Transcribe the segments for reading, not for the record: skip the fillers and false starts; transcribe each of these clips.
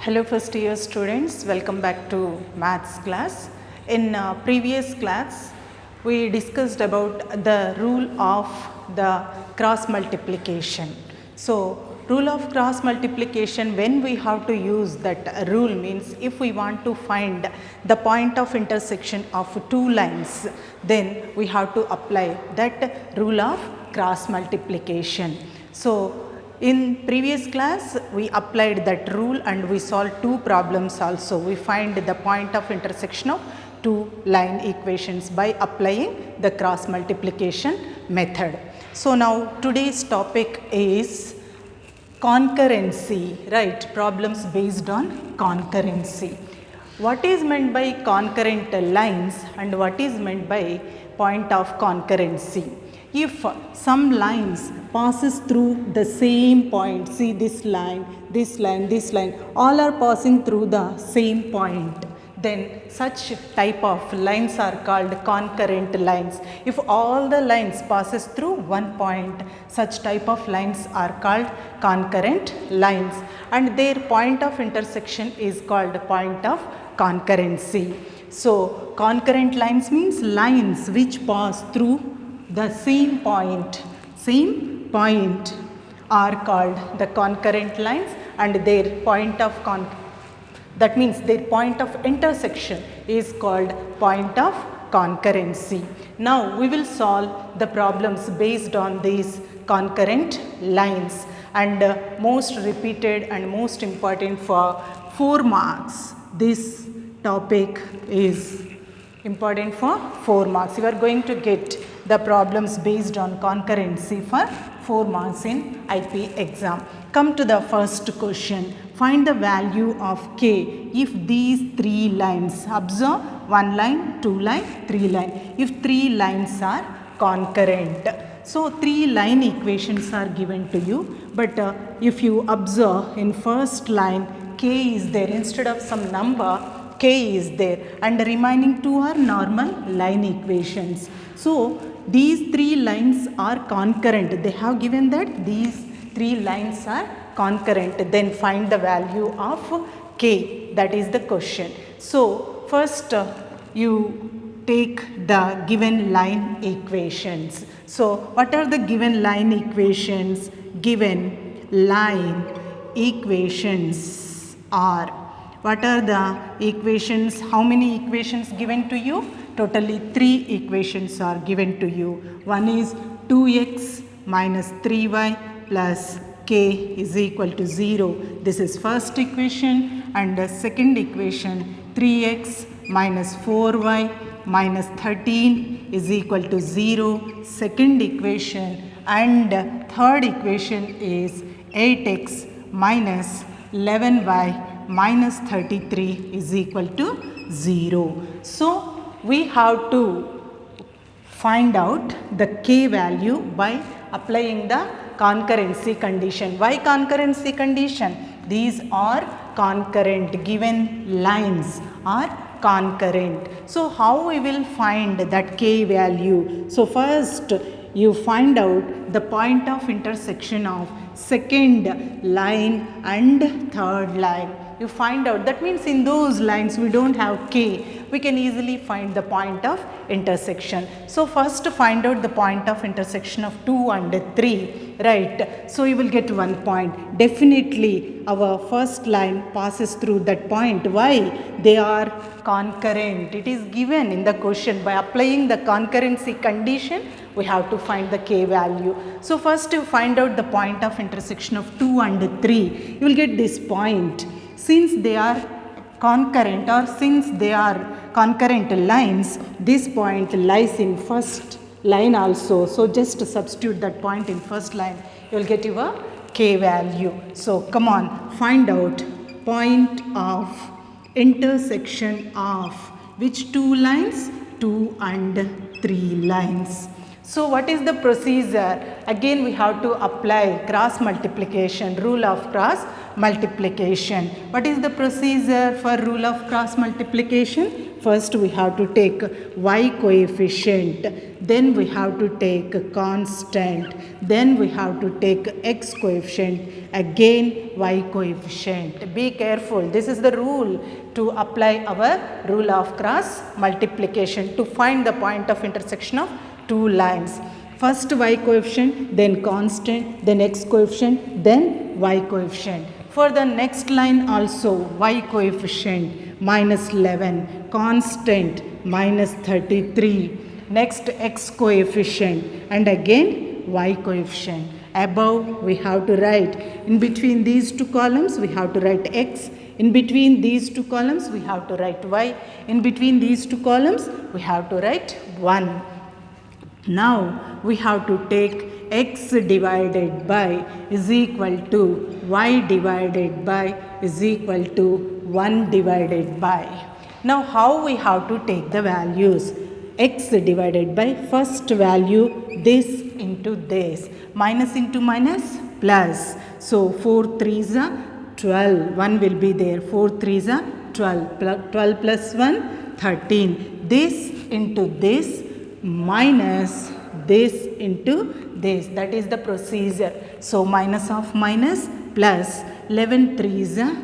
Hello first year students, welcome back to maths class. In previous class we discussed about the rule of the cross multiplication. So rule of cross multiplication, when we have to use that rule means if we want to find the point of intersection of two lines, then we have to apply that rule of cross multiplication. So in previous class we applied that rule and we solved two problems also. We find the point of intersection of two line equations by applying the cross multiplication method. So now today's topic is concurrency, right? Problems based on concurrency. What is meant by concurrent lines and what is meant by point of concurrency? If some lines passes through the same point, see this line, this line, this line, all are passing through the same point, then such type of lines are called concurrent lines. If all the lines passes through one point, such type of lines are called concurrent lines and their point of intersection is called point of concurrency. So concurrent lines means lines which pass through the same point are called the concurrent lines and their point of that means their point of intersection is called point of concurrency. Now we will solve the problems based on these concurrent lines and most repeated and most important for 4 marks. This topic is important for 4 marks. You are going to get the problems based on concurrency for 4 marks in IP exam. Come to the first question. Find the value of k if these 3 lines, observe 1 line, 2 line, 3 line, if 3 lines are concurrent. So 3 line equations are given to you, but if you observe in first line k is there instead of some number, k is there and the remaining 2 are normal line equations. So these 3 lines are concurrent. They have given that these 3 lines are concurrent. Then find the value of k. That is the question. So first you take the given line equations. So what are the given line equations? Given line equations are, what are the equations? How many equations given to you? Totally 3 equations are given to you. One is 2x minus 3y plus k is equal to 0. This is first equation, and the second equation 3x minus 4y minus 13 is equal to 0. Second equation, and third equation is 8x minus 11y minus 33 is equal to 0. So we have to find out the k value by applying the concurrency condition. Why concurrency condition? These are concurrent, given lines are concurrent. So how we will find that k value? So first you find out the point of intersection of second line and third line. You find out, that means in those lines we don't have k, we can easily find the point of intersection. So first find out the point of intersection of 2 and 3, right? So you will get 1 point. Definitely our first line passes through that point. Why? They are concurrent. It is given in the question. By applying the concurrency condition, we have to find the k value. So first you find out the point of intersection of 2 and 3. You will get this point. Since they are concurrent, or since they are concurrent lines, this point lies in first line also. So just substitute that point in first line, you will get your k value. So come on, find out point of intersection of which 2 lines? 2 and 3 lines. So what is the procedure? Again we have to apply cross multiplication, rule of cross multiplication. What is the procedure for rule of cross multiplication? First we have to take y coefficient, then we have to take constant, then we have to take x coefficient, again y coefficient. Be careful, this is the rule to apply our rule of cross multiplication to find the point of intersection of two lines. First y coefficient, then constant, then x coefficient, then y coefficient. For the next line also y coefficient minus 11, constant minus 33, next x coefficient and again y coefficient. Above we have to write, in between these two columns we have to write x, in between these two columns we have to write y, in between these two columns we have to write 1. Now we have to take x divided by is equal to y divided by is equal to 1 divided by. Now how we have to take the values? X divided by, first value this into this, minus into minus plus. So 4 3s are 12, 1 will be there, 4 3s are 12, 12 plus 1 13, this into this minus this into this, that is the procedure. So minus of minus plus, 11 3s are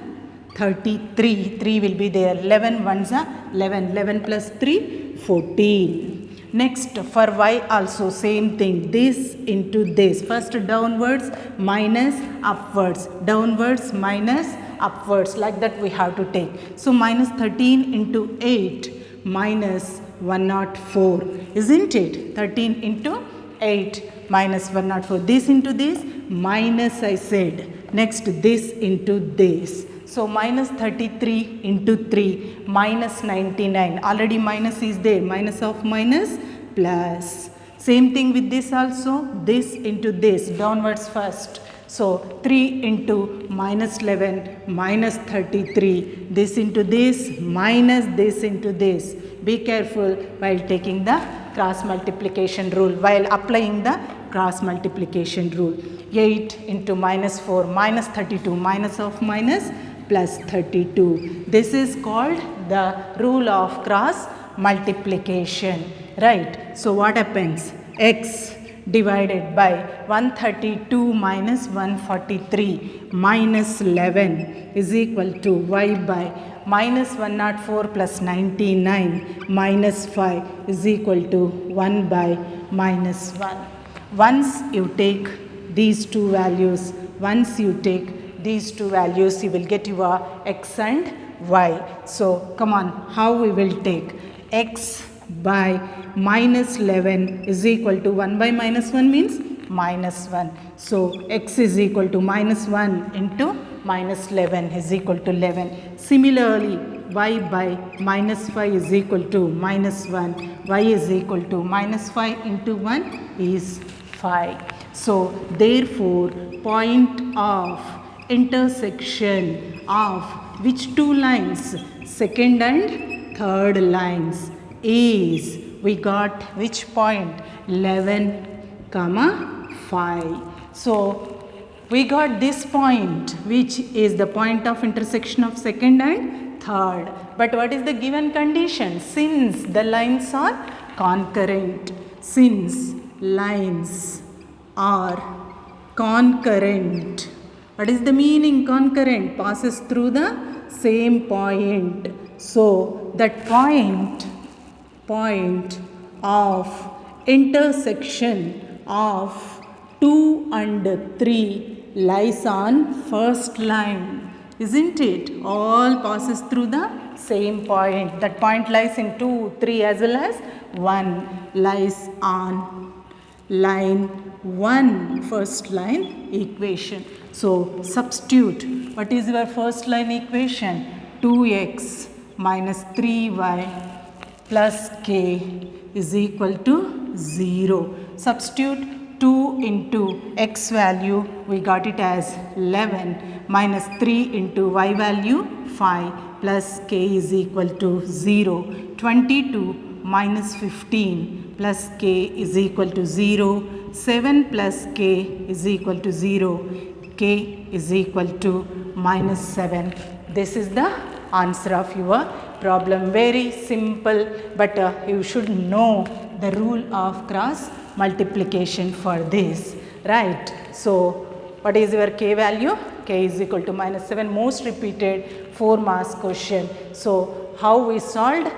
33, 3 will be there, 11 1s are 11, 11 plus 3 14. Next for y also same thing, this into this, first downwards minus upwards, downwards minus upwards, like that we have to take. So minus 13 into 8 minus 104, isn't it? 13 into 8 minus 104, this into this minus I said, next this into this. So minus 33 into 3 minus 99, already minus is there, minus of minus plus. Same thing with this also, this into this, downwards first. So 3 into minus 11 minus 33, this into this minus this into this. Be careful while taking the cross multiplication rule, while applying the cross multiplication rule. 8 into minus 4 minus 32, minus of minus plus 32. This is called the rule of cross multiplication, right? So what happens? X divided by 132 minus 143 minus 11 is equal to y by minus 104 plus 99 minus 5 is equal to 1 by minus 1. Once you take these two values, once you take these two values, you will get your x and y. So come on, how we will take? X by minus 11 is equal to 1 by minus 1 means minus 1. So x is equal to minus 1 into minus 11 is equal to 11. Similarly, y by minus 5 is equal to minus 1. Y is equal to minus 5 into 1 is 5. So therefore, point of intersection of which two lines? Second and third lines is, we got which point? 11 comma 5. So we got this point, which is the point of intersection of second and third. But what is the given condition? Since the lines are concurrent, since lines are concurrent. What is the meaning concurrent? Passes through the same point. So that point of intersection of 2 and 3 lies on first line, isn't it? All passes through the same point. That point lies in 2, 3 as well as 1, lies on line 1, first line equation. So substitute. What is your first line equation? 2x minus 3y plus k is equal to 0. Substitute 2 into x value, we got it as 11, minus 3 into y value 5 plus k is equal to 0. 22 minus 15 plus k is equal to 0. 7 plus k is equal to 0. K is equal to minus 7. This is the answer of your problem. Very simple, but you should know the rule of cross multiplication for this, right? So what is your k value? K is equal to minus 7, most repeated 4 marks question. So how we solved?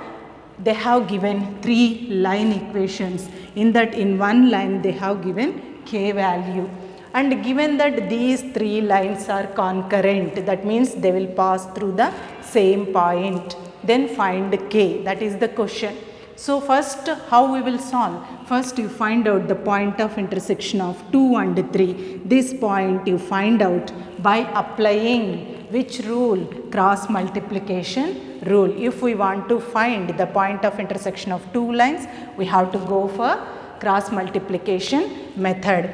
They have given 3 line equations. In that, in one line they have given k value, and given that these 3 lines are concurrent, that means they will pass through the same point. Then find k, that is the question. So first, how we will solve? First you find out the point of intersection of 2 and 3. This point you find out by applying which rule? Cross multiplication rule. If we want to find the point of intersection of 2 lines, we have to go for cross multiplication method.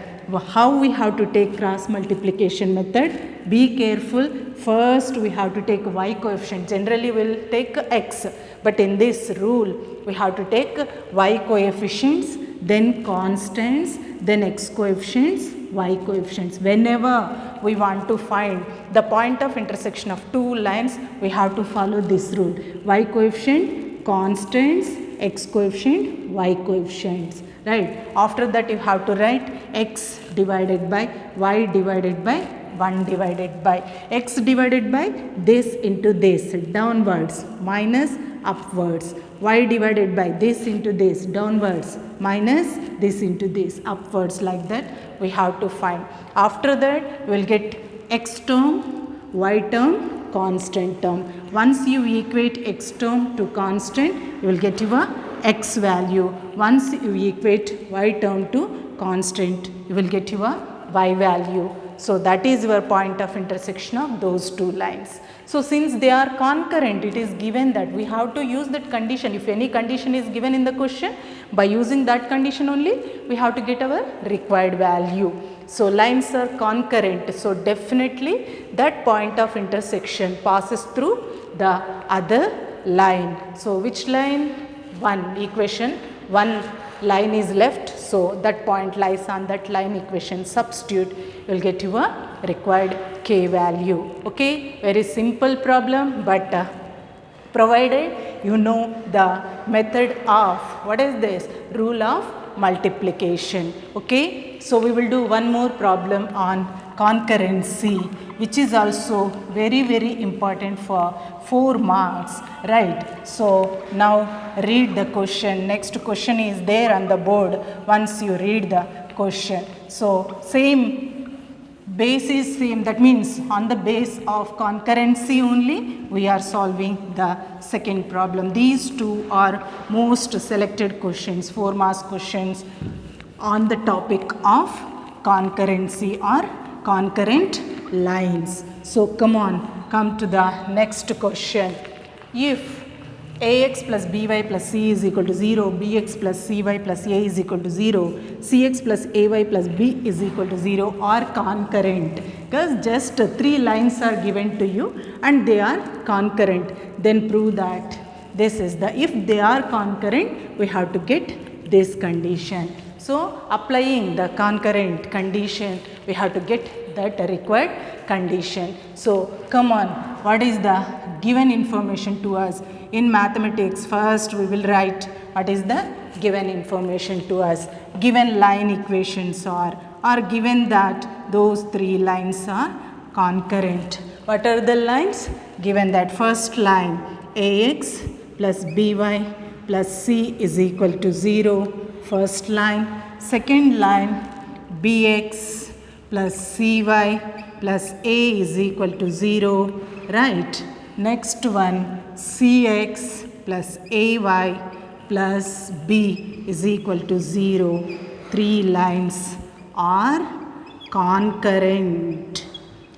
How we have to take cross multiplication method? Be careful. First we have to take y coefficient. Generally we will take x, but in this rule we have to take y coefficients, then constants, then x coefficients, y coefficients. Whenever we want to find the point of intersection of 2 lines, we have to follow this rule: y coefficient, constants, x coefficient, y coefficients, right? After that you have to write x divided by y divided by 1 divided by x divided by this into this downwards minus upwards, y divided by this into this downwards minus this into this upwards, like that we have to find. After that we will get x term, y term, constant term. Once you equate x term to constant, you will get your x value. Once you equate y term to constant, you will get your y value. So that is your point of intersection of those 2 lines. So since they are concurrent, it is given that we have to use that condition. If any condition is given in the question, by using that condition only, we have to get our required value. So lines are concurrent, so definitely that point of intersection passes through the other line. So which line? One equation, one line is left, so that point lies on that line equation. Substitute, you will get your required k value. Okay, very simple problem, but provided you know the method of, what is this? Rule of multiplication. Okay, so we will do one more problem on concurrency, which is also very important for 4 marks, right? So now read the question. Next question is there on the board. Once you read the question, so same base is same, that means on the base of concurrency only we are solving the second problem. These 2 are most selected questions, 4 marks questions on the topic of concurrency or concurrent lines. So come to the next question. If ax plus by plus c is equal to 0, bx plus cy plus a is equal to 0, cx plus ay plus b is equal to 0 are concurrent, because just 3 lines are given to you and they are concurrent, then prove that this is the, if they are concurrent, we have to get this condition. So applying the concurrent condition, we have to get that required condition. So what is the given information to us? In mathematics, first we will write what is the given information to us. Given line equations are given that those 3 lines are concurrent. What are the lines? Given that first line ax plus by plus c is equal to 0, first line. Second line bx plus cy plus a is equal to 0, right? Next one cx plus ay plus b is equal to 0. 3 lines are concurrent.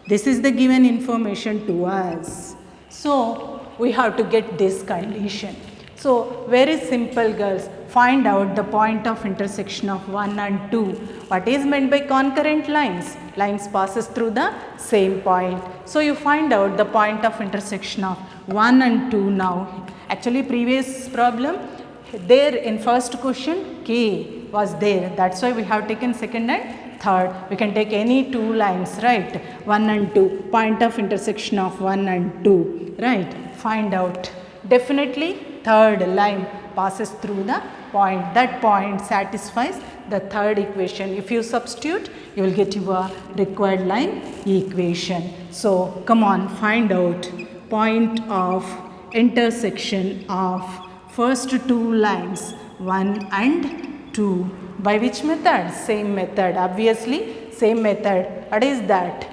This is the given information to us. So we have to get this condition. So very simple, girls. Find out the point of intersection of 1 and 2. What is meant by concurrent lines? Lines passes through the same point. So you find out the point of intersection of 1 and 2 now. Actually previous problem, there in first question k was there. That's why we have taken second and third. We can take any two lines, right? 1 and 2, point of intersection of 1 and 2, right? Find out. Definitely third line passes through the point. That point satisfies the third equation. If you substitute, you will get your required line equation. So come on, find out point of intersection of first two lines 1 and 2. By which method? Same method. Obviously same method. What is that?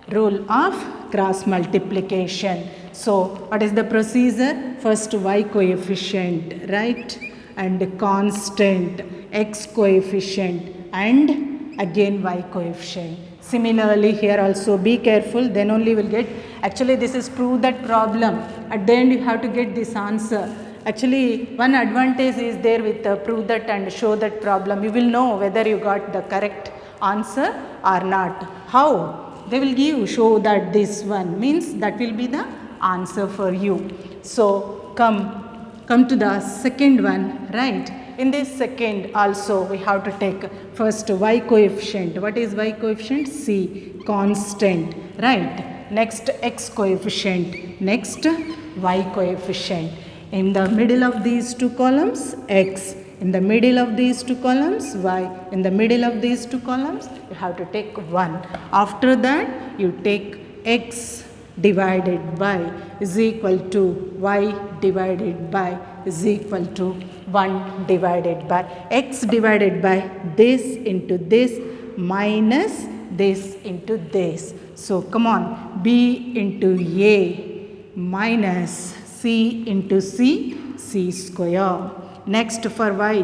Rule of cross multiplication. So what is the procedure? First y coefficient, right, and constant, x coefficient, and again y coefficient. Similarly here also be careful, then only will get, actually this is prove that problem. At the end you have to get this answer. Actually one advantage is there with prove that and show that problem. You will know whether you got the correct answer or not. How? They will give, show that this one means that will be the answer for you. So come to the second one, right? In this second also we have to take first y coefficient. What is y coefficient? C, constant, right? Next x coefficient, next y coefficient. In the middle of these two columns, x. In the middle of these two columns, y. In the middle of these two columns, you have to take 1. After that, you take x divided by is equal to y divided by is equal to 1 divided by x divided by this into this minus this into this. So come on, b into a minus c into c, c square. Next for y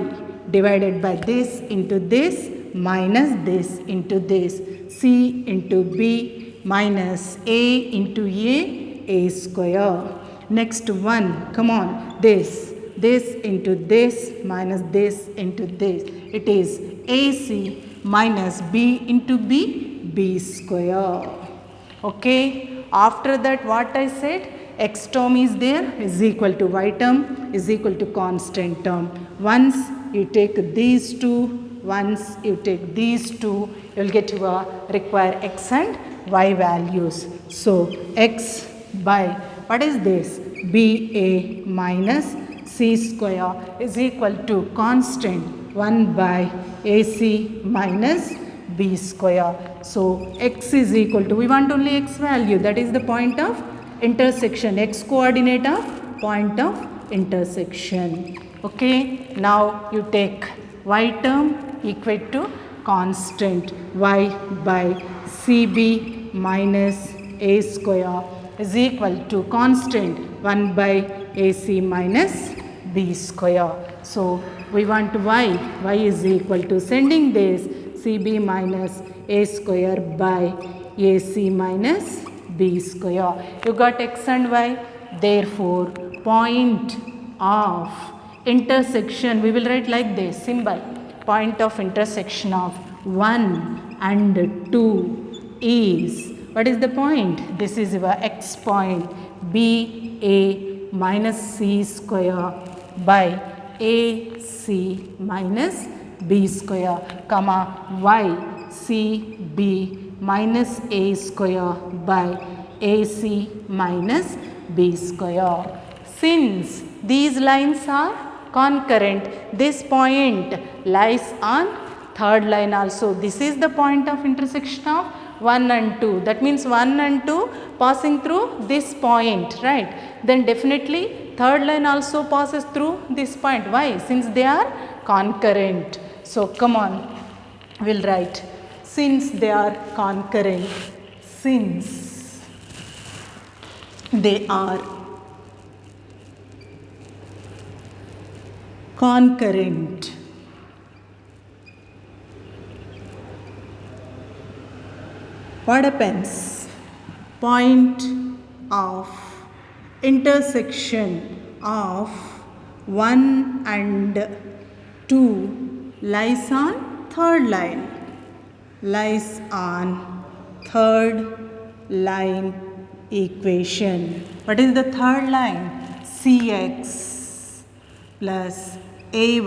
divided by this into this minus this into this, c into b minus a into a square. Next one, come on, this into this minus this into this. It is ac minus b into b square. Okay, after that what I said? X term is there is equal to y term is equal to constant term. Once you take these two, once you take these two, you will get your required x and y values. So x by what is this? ba minus c square is equal to constant 1 by ac minus b square. So x is equal to, we want only x value, that is the point of intersection, x coordinate of point of intersection. Okay, now you take y term equate to constant y by cb minus a square is equal to constant 1 by ac minus b square. So we want y is equal to, sending this cb minus a square by ac minus b square. You got x and y. Therefore, point of intersection, we will write like this symbol. Point of intersection of 1 and 2 is, what is the point? This is your x point, ba minus c square by ac minus b square, comma y cb minus a square by ac minus b square. Since these lines are concurrent, this point lies on third line also. This is the point of intersection of 1 and 2. That means 1 and 2 passing through this point, right? Then definitely third line also passes through this point. Why? Since they are concurrent. So come on, we'll write. Since they are concurrent, since they are concurrent, what happens? Point of intersection of 1 and 2 lies on third line. Lies on third line equation. What is the third line? Cx plus ay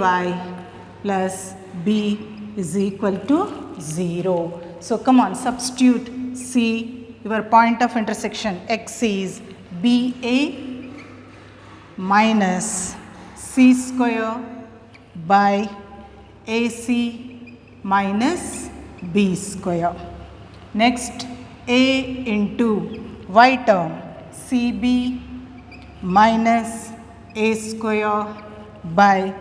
plus B is equal to 0. So come on, substitute C, your point of intersection X is BA minus C square by AC minus B square. Next, A into Y term CB minus A square by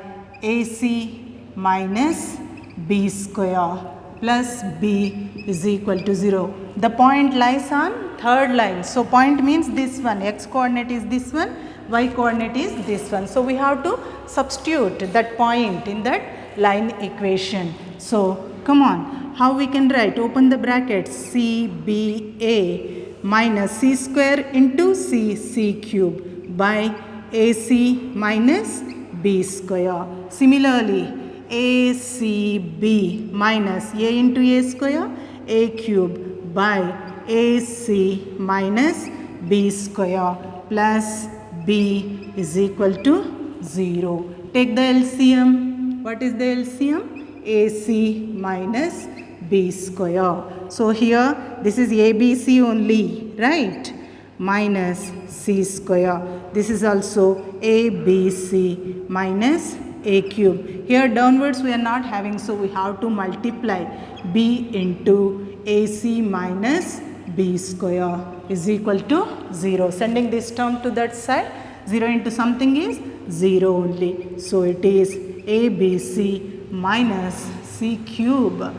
AC minus B square plus B is equal to 0. The point lies on third line. So, point means this one, x coordinate is this one, y coordinate is this one. So, we have to substitute that point in that line equation. So, come on, how we can write? Open the brackets, CBA minus C square into C cube by AC minus B square. Similarly, ACB minus A into A square, A cube by AC minus B square plus B is equal to 0. Take the LCM. What is the LCM? AC minus B square. So here this is ABC only, right? Minus C square. This is also ABC minus A cube. Here downwards we are not having, so we have to multiply B into AC minus B square is equal to 0. Sending this term to that side, 0 into something is 0 only. So it is ABC minus C cube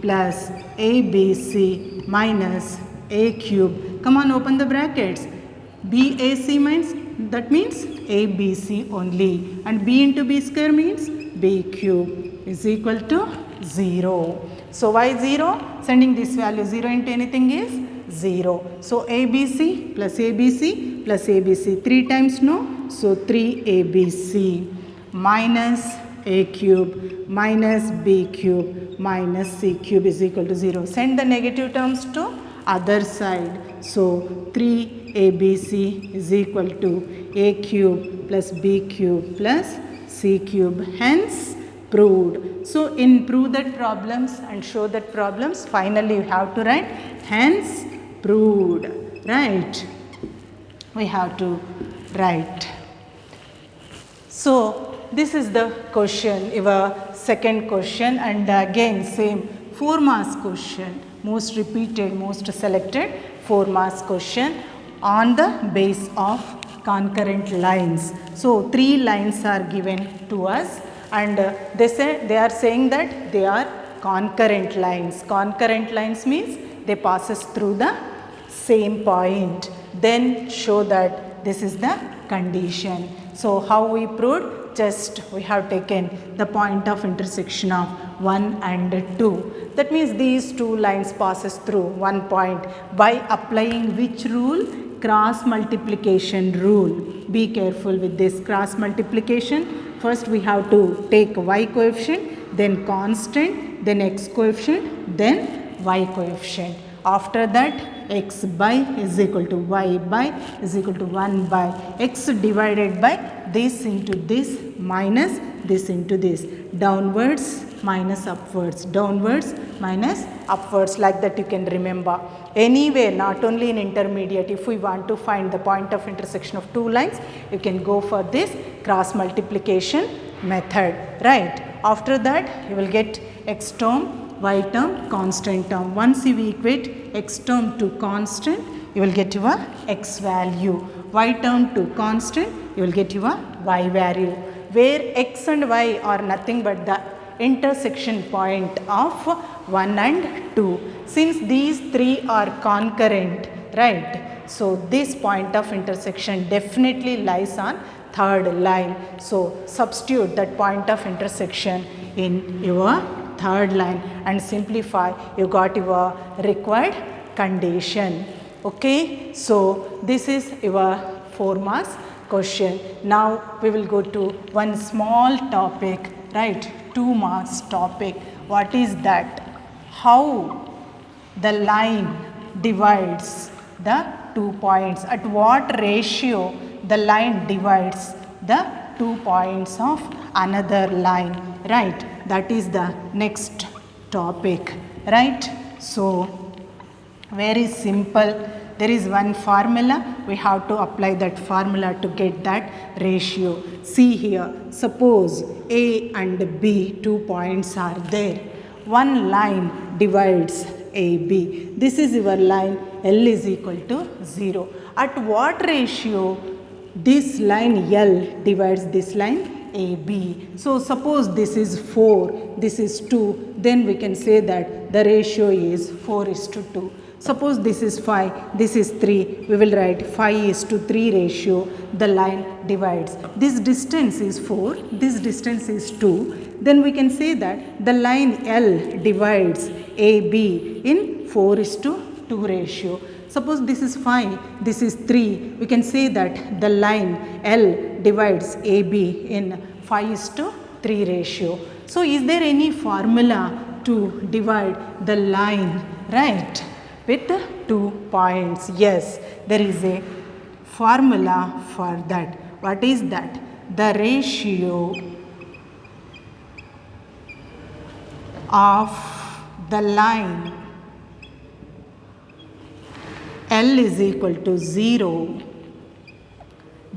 plus ABC minus A cube. Come on, open the brackets. BAC means, that means ABC only, and B into B square means B cube is equal to 0. So why 0? Sending this value 0 into anything is 0. So ABC plus ABC plus ABC, 3 times no, so 3ABC minus A cube minus B cube minus C cube is equal to 0. Send the negative terms to other side. So 3ABC is equal to A cube plus B cube plus C cube, hence proved. So in prove that problems and show that problems, finally you have to write hence proved, right? We have to write. So this is the question, your second question, and again same 4 marks question, most repeated, most selected 4 marks question on the base of concurrent lines. So 3 lines are given to us, and they are saying that they are concurrent lines. Concurrent lines means they passes through the same point. Then show that this is the condition. So how we proved? Just we have taken the point of intersection of 1 and 2. That means these 2 lines passes through one point by applying which rule? Cross multiplication rule. Be careful with this cross multiplication. First we have to take y coefficient, then constant, then x coefficient, then y coefficient. After that, x by is equal to y by is equal to 1 by x divided by this into this minus this into this. Downwards minus upwards, downwards minus upwards, like that you can remember. Anyway, not only in intermediate, if we want to find the point of intersection of 2 lines, you can go for this cross multiplication method, right? After that, you will get x term, y term, constant term. Once you equate x term to constant, you will get your x value. Y term to constant, you will get your y value. Where x and y are nothing but the intersection point of 1 and 2. Since these 3 are concurrent, right? So this point of intersection definitely lies on third line. So substitute that point of intersection in your third line and simplify. You got your required condition. Okay, so this is your 4 marks question. Now we will go to one small topic, right? 2 marks topic. What is that? How the line divides the 2 points. At what ratio the line divides the 2 points of another line, right? That is the next topic, right? So very simple. There is one formula. We have to apply that formula to get that ratio. See here, suppose A and B 2 points are there. One line divides AB. This is your line. L is equal to 0. At what ratio this line L divides this line AB? So suppose this is 4, this is 2, then we can say that the ratio is 4:2. Suppose this is 5, this is 3, we will write 5:3 ratio, the line divides. This distance is 4, this distance is 2, then we can say that the line L divides AB in 4:2 ratio. Suppose this is 5, this is 3, we can say that the line L divides AB in 5:3 ratio. So is there any formula to divide the line, right, with 2 points? Yes, there is a formula for that. What is that? The ratio of the line L is equal to 0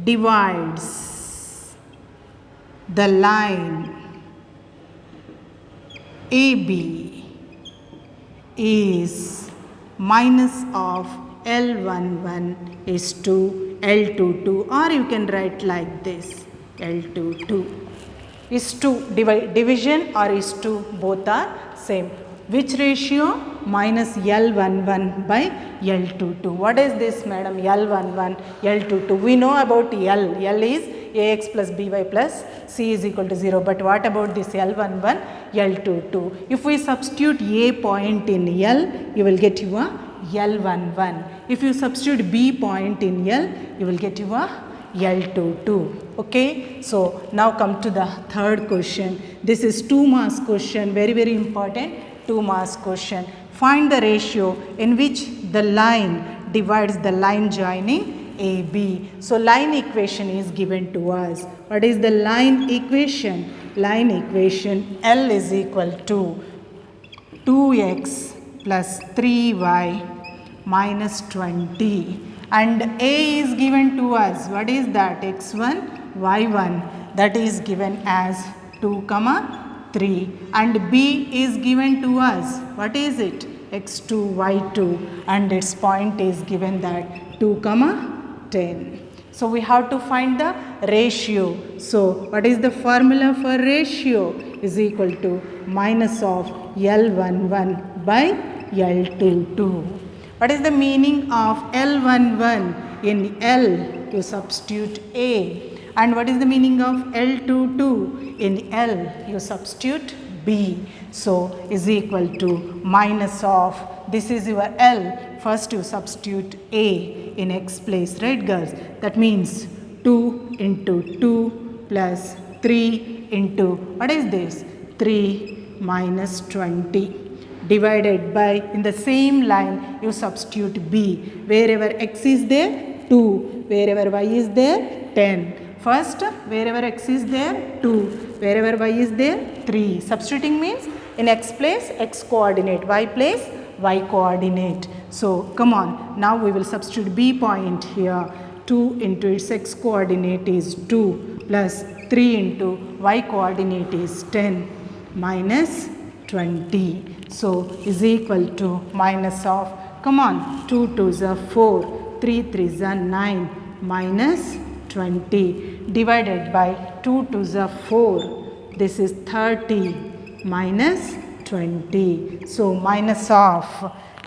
divides the line AB is minus of L11 is to L22, or you can write like this, L22 is to division or is to, both are same. Which ratio? Minus L11 by L22. What is this, madam? L11, L22. We know about L. L is Ax plus By plus C is equal to 0. But what about this L11, L22? If we substitute A point in L, you will get your L11. If you substitute B point in L, you will get your L22. Okay, so now come to the third question. This is 2 marks question, very very important 2 marks question. Find the ratio in which the line divides the line joining AB. So line equation is given to us. What is the line equation? Line equation, L is equal to 2x plus 3y minus 20. And A is given to us. What is that? X1, Y1. That is given as 2, 3. And B is given to us. What is it? X2, Y2. And its point is given that 2, 10. So we have to find the ratio. So what is the formula for ratio? Is equal to minus of L11 by L22. What is the meaning of L11? In L you substitute A. And what is the meaning of L22? In L you substitute B. So is equal to minus of, this is your L, first you substitute A in X place, right girls? That means 2 into 2 plus 3 into, what is this? 3 minus 20 divided by, in the same line you substitute B. Wherever X is there, 2. Wherever Y is there, 10. First, wherever X is there, 2. Wherever Y is there, 3. Substituting means in X place, X coordinate, Y place, Y coordinate. So, come on, now we will substitute B point here. 2 into its X coordinate is 2 plus 3 into Y coordinate is 10 minus 20. So, is equal to minus of, come on, 2 2s are 4, 3 3s are 9 minus 20 divided by 2 2s are 4. This is 30 minus 20. So, minus of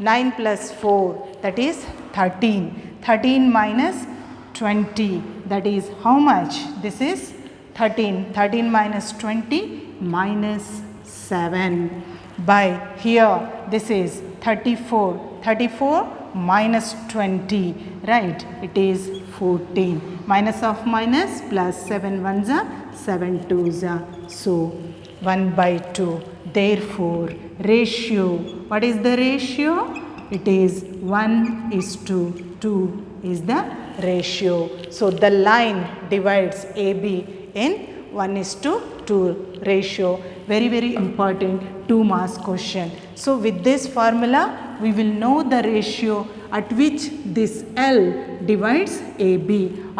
9 plus 4, that is 13. 13 minus 20, that is how much? This is 13. 13 minus 20 minus 7. By here, this is 34. 34 minus 20, right? It is 14. Minus of minus plus 7 ones are 7 twos are. So 1/2. Therefore, ratio, what is the ratio? It is 1:2 is the ratio. So the line divides AB in 1:2 ratio. Very, very important 2 marks question. So with this formula, we will know the ratio at which this L divides AB.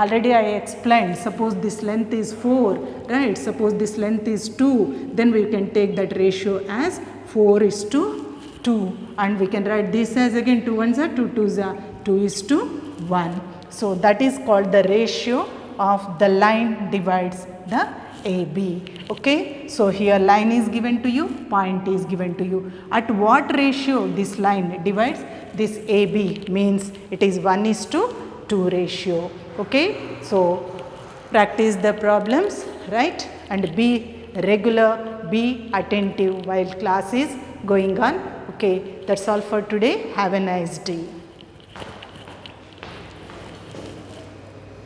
Already I explained, suppose this length is 4, right? Suppose this length is 2, then we can take that ratio as 4:2, and we can write this as again 2 ones are 2 twos are 2:1. So that is called the ratio of the line divides the AB. Okay, so here line is given to you, point is given to you. At what ratio this line divides? This AB means it is 1:2 ratio. Okay, so practice the problems, right? And be regular, be attentive while class is going on. Okay, that's all for today. Have a nice day.